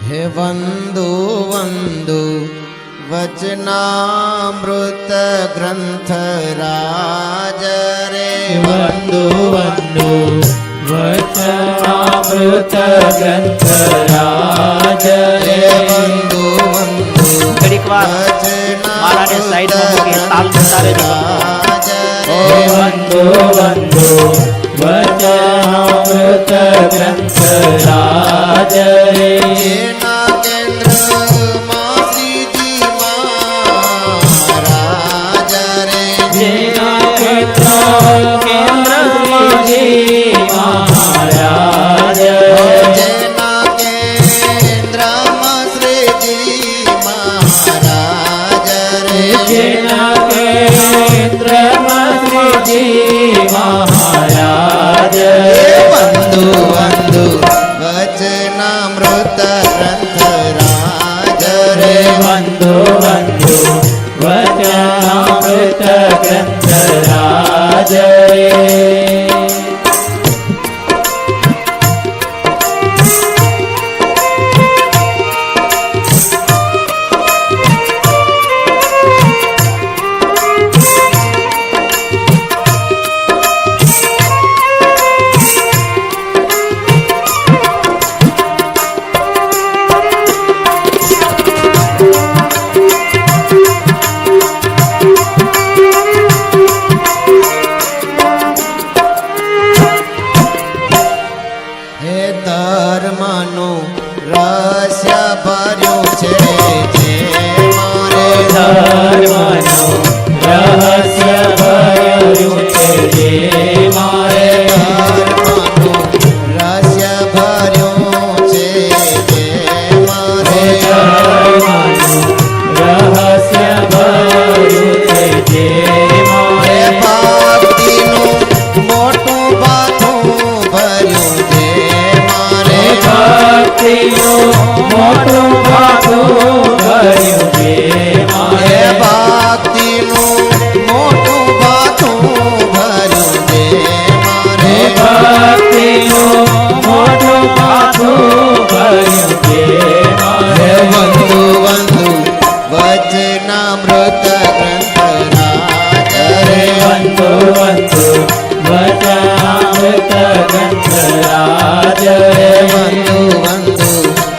હે વંદુ વંદુ વચનામૃત ગ્રંથ રાજ રે વંદુ વંદુ વચનામૃત ગ્રંથ રાજ રે વંદુ વંદુ ઘડીક વાર મારાને સાઈડમાં મૂકી તાલ તારે વંદુ વંદુ વચનામૃત ગ્રંથ રાજ રે જેના કેન્દ્રમાં શ્રીજી મહારાજ રે જેના કેન્દ્રમાં શ્રીજી મહારાજ જેના કેન્દ્રમાં શ્રીજી મહારાજ રે જેના કેન્દ્રમાં શ્રીજી મહારાજ વંદુ વંદુ વચનામૃત ગ્રંથ રાજ રે વંદુ વંદુ વચનામૃત ગ્રંથ રાજ રે હે ધર્મનું રહસ્ય ભર્યું છે જે મારે ધર્મનું રહસ્ય ભર્યું છે જે મારે ધર્મનું રહસ્ય ભર્યું છે જે મારે ધર્મનું રહસ્ય ભર્યું છે જે હે મારે ભક્તિનું મોટું બાથું ભર્યું છે મારે ભક્તિનું મોટું ભાથું ભર્યું છે હે મારે ભક્તિનું મોટું બાથું ભર્યું છે મારે ભક્તિનું મોટું ભાથું ભર્યું છે મારે વંદુ વંદુ વચનામૃત ગ્રંથ રાજ રે વંદુ વંદુ વચનામૃત ગ્રંથ રાજ રે વંદુ વંદુ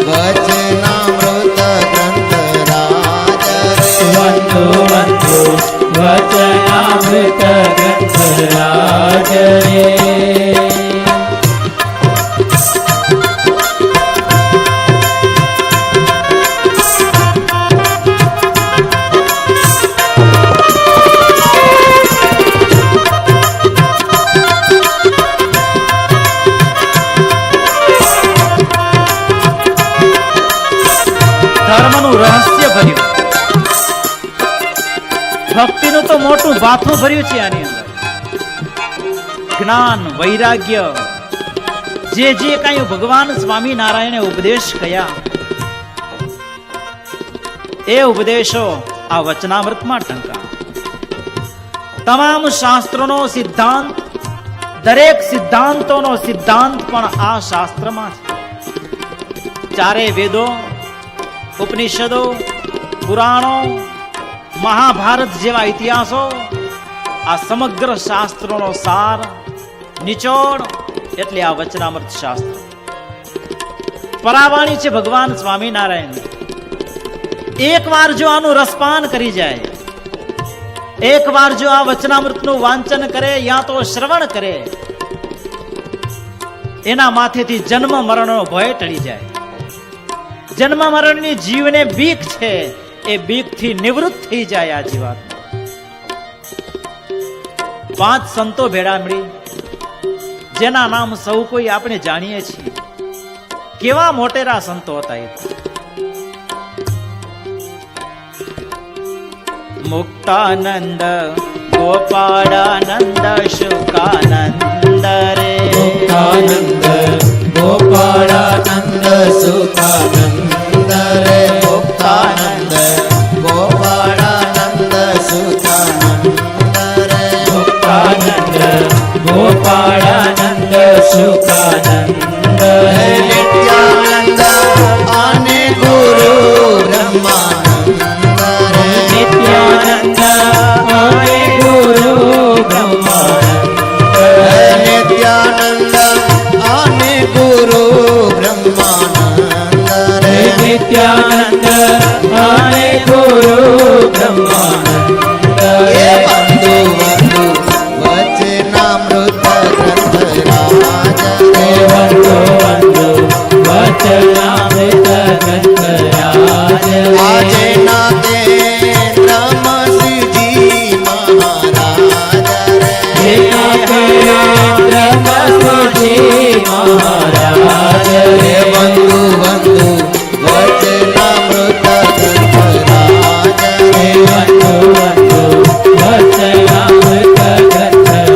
વચનામૃત ગ્રંથ રાજ રે વંદુ વંદુ વચનામૃત ગ્રંથ રાજ રે ધર્મનું રહસ્ય ભર્યું, ભક્તિનું તો મોટું ભાથું ભર્યું છે. આની અંદર જ્ઞાન વૈરાગ્ય જે જે કઈ ભગવાન સ્વામિનારાયણે ઉપદેશ કર્યા એ ઉપદેશો આ વચનામૃતમાં ટંકા. તમામ શાસ્ત્રોનો સિદ્ધાંત, દરેક સિદ્ધાંતોનો સિદ્ધાંત પણ આ શાસ્ત્રમાં છે. ચારે વેદો, ઉપનિષદો, પુરાણો, મહાભારત જેવા ઇતિહાસો, આ સમગ્ર શાસ્ત્રોનો સાર, નિચોડ એટલે આ વચનામૃત શાસ્ત્ર. પરાવાણી છે ભગવાન સ્વામિનારાયણ. એક વાર જો આનું રસપાન કરી જાય, એક વાર જો આ વચનામૃતનું વાંચન કરે યા તો શ્રવણ કરે, એના માથેથી જન્મ મરણનો ભય ટળી જાય. જન્મ મરણની જીવને બીક છે, એ બીકથી નિવૃત્ત થઈ જાય આ જીવાત્મા. 5 સંતો ભેળા મળી, જેના નામ સૌ કોઈ આપણે જાણીએ છીએ. કેવા મોટેરા સંતો હતા એ. મુક્તાનંદ, ગોપાળાનંદ, શુકાનંદ રે. મુક્તાનંદ ગોપાળાનંદ સુખાનંદ રે મુક્તાનંદ ગોપાળાનંદ સુતાનંદ રે મુક્તાનંદ ગોપાળાનંદ સુખાનંદ નિત્યાનંદ અને નિત્યાનંદ અને ગુરુ બ્રહ્માનંદ હે બંધુ બંધુ વચનામૃત ગ્રંથરાજ હે બંધુ બંધુ વચનામૃત ગ્રંથરાજ આજે ના કેન્દ્ર શ્રીજી મહારાજ હે બ્રહ્મજી મહારાજ હે બંધુ બંધુ વચનામૃત ગ્રંથરાજ હે બંધુ બંધુ વચનામૃત ગ્રંથરાજ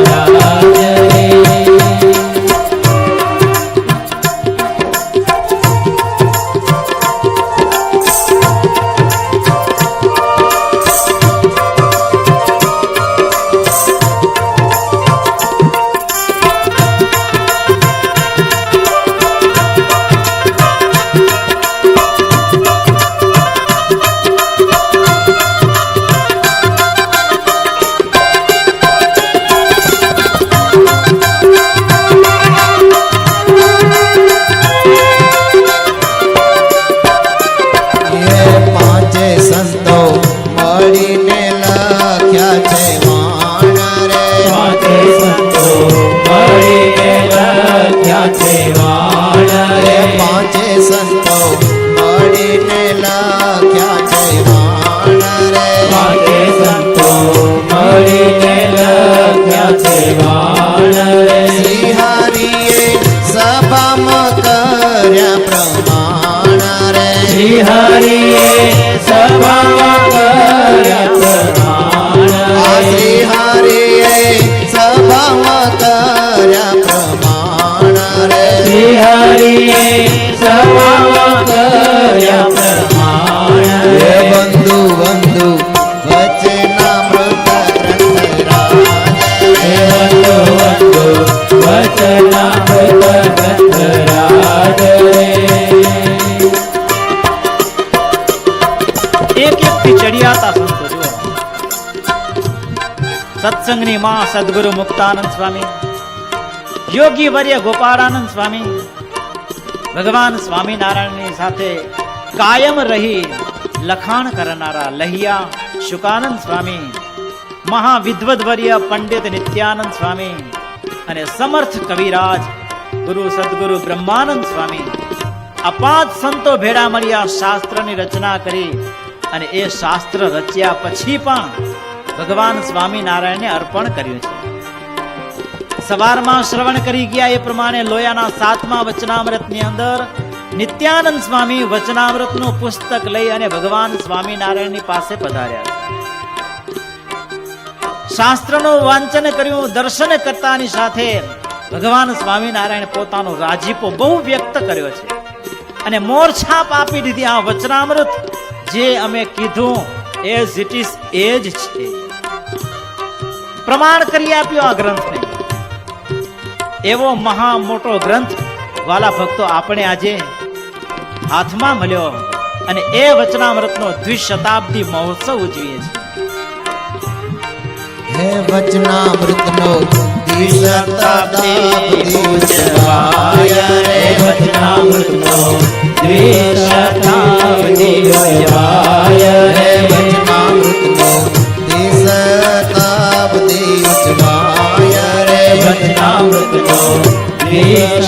પાંચે સંતો મળીને લખ્યા છે વાણ રે પાંચે સંતો મળીને લખ્યા છે વાણ રે રે પાંચે સંતો મળીને લખ્યા છે વાણ રે પાંચે સંતો મળીને લખ્યા છે વાણ રે શ્રી હરિએ સભામાં કર્યા પ્રમાણ રે શ્રી હરિએ સભામાં કર્યા પ્રમાણ આ રે શ્રી હરિએ સભામાં કર્યા પ્રમાણ રે શ્રી હરિએ સભામાં કર્યા પ્રમાણ હે રે બંધુ બંધુ વચનામૃત ગ્રંથરાજ હે બંધુ બંધુ વચનામૃત ગ્રંથરાજ રે એક એક થી ચડિયાતા સંતો જુઓ. સત્સંગની માં સદગુરુ મુક્તાનંદ સ્વામી, યોગી વર્ય ગોપાળાનંદ સ્વામી, ભગવાન સ્વામિનારાયણની સાથે કાયમ રહી લખાણ કરનારા લહિયા શુકાનંદ સ્વામી, મહાવિદ્વદ્વર્ય પંડિત નિત્યાનંદ સ્વામી અને સમર્થ કવિરાજ ગુરુ સદગુરુ બ્રહ્માનંદ સ્વામી, આ પાંચ સંતો ભેળા મળ્યા શાસ્ત્રની રચના કરી અને એ શાસ્ત્ર રચ્યા પછી પણ ભગવાન સ્વામિનારાયણને અર્પણ કર્યું છે. સવારમાં શ્રવણ કરી ગયા એ પ્રમાણે લોયાના 7મા વચનામૃતની અંદર નિત્યાનંદ સ્વામી વચનામૃતનું પુસ્તક લઈ અને ભગવાન સ્વામિનારાયણની પાસે પધાર્યા છે. શાસ્ત્રનું વાંચન કર્યું, દર્શન કરતાની સાથે ભગવાન સ્વામિનારાયણ પોતાનો રાજીપો બહુ વ્યક્ત કર્યો છે અને મોરછાપ આપી દીધી, આ વચનામૃત જે અમે કીધું એઝ ઇટ ઇઝ એ જ છે. પ્રમાણ કરી આપ્યો આ ગ્રંથને. એવો મહા મોટો ગ્રંથ વાલા ભક્તો આપણે આજે હાથમાં મળ્યો અને એ વચનામૃતનો દ્વિશતાબ્દી મહોત્સવ ઉજવીએ છીએ. હે વચનામૃતનો દ્વિશતાબ્દી ઉજવાય રે વચનામૃતનો દ્વિશતાબ્દી ઉજવાય હે રે વચનામૃતનો દ્વિશતાબ્દી ઉજવાય રે વચનામૃતનો દ્વિશતાબ્દી